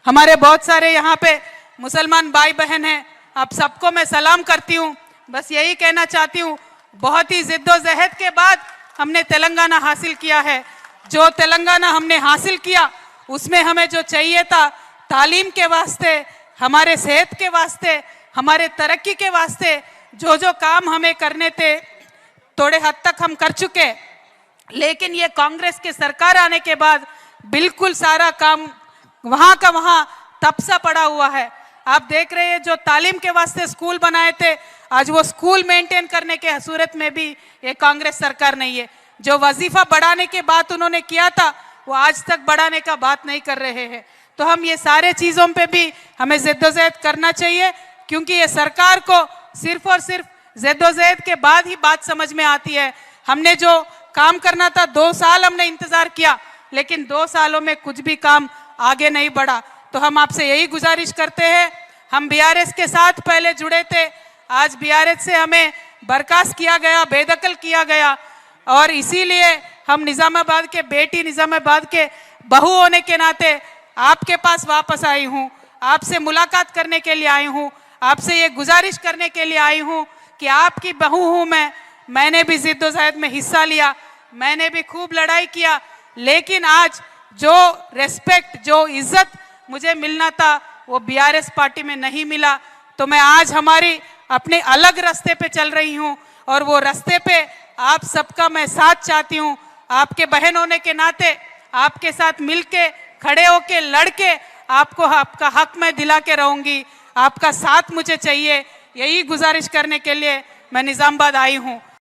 हमारे बहुत सारे यहाँ पे मुसलमान भाई बहन हैं, आप सबको मैं सलाम करती हूँ। बस यही कहना चाहती हूँ, बहुत ही जिद्दोजहद के बाद हमने तेलंगाना हासिल किया है। जो तेलंगाना हमने हासिल किया उसमें हमें जो चाहिए था, तालीम के वास्ते, हमारे सेहत के वास्ते, हमारे तरक्की के वास्ते जो जो काम हमें करने थे थोड़े हद तक हम कर चुके। लेकिन ये कांग्रेस के सरकार आने के बाद बिल्कुल सारा काम वहां का वहां तपसा पड़ा हुआ है। आप देख रहे हैं, जो तालीम के वास्ते स्कूल बनाए थे, आज वो स्कूल मेंटेन करने के सूरत में भी ये कांग्रेस सरकार नहीं है। जो वजीफा बढ़ाने की बात उन्होंने किया था, वो आज तक बढ़ाने का बात नहीं कर रहे हैं। तो हम ये सारे चीजों पे भी हमें जद्दोजहद करना चाहिए, क्योंकि ये सरकार को सिर्फ और सिर्फ जद्दोजहद के बाद ही बात समझ में आती है। हमने जो काम करना था 2 साल हमने इंतजार किया, लेकिन 2 सालों में कुछ भी काम आगे नहीं बढ़ा। तो हम आपसे यही गुजारिश करते हैं, हम बीआरएस के साथ पहले जुड़े थे, आज बीआरएस से हमें बर्खास्त किया गया, बेदखल किया गया, और इसीलिए हम निजामाबाद के बेटी, निजामाबाद के बहू होने के नाते आपके पास वापस आई हूँ, आपसे मुलाकात करने के लिए आई हूँ, आपसे ये गुजारिश करने के लिए आई हूँ कि आपकी बहू हूँ मैंने भी जिद्दोजहद में हिस्सा लिया, मैंने भी खूब लड़ाई किया, लेकिन आज जो रेस्पेक्ट, जो इज्जत मुझे मिलना था वो बीआरएस पार्टी में नहीं मिला। तो मैं आज हमारी अपने अलग रास्ते पे चल रही हूँ, और वो रास्ते पे आप सबका मैं साथ चाहती हूँ। आपके बहन होने के नाते आपके साथ मिलके, खड़े होके, लड़के आपको आपका हक मैं दिला के रहूंगी। आपका साथ मुझे चाहिए, यही गुजारिश करने के लिए मैं निजामाबाद आई हूँ।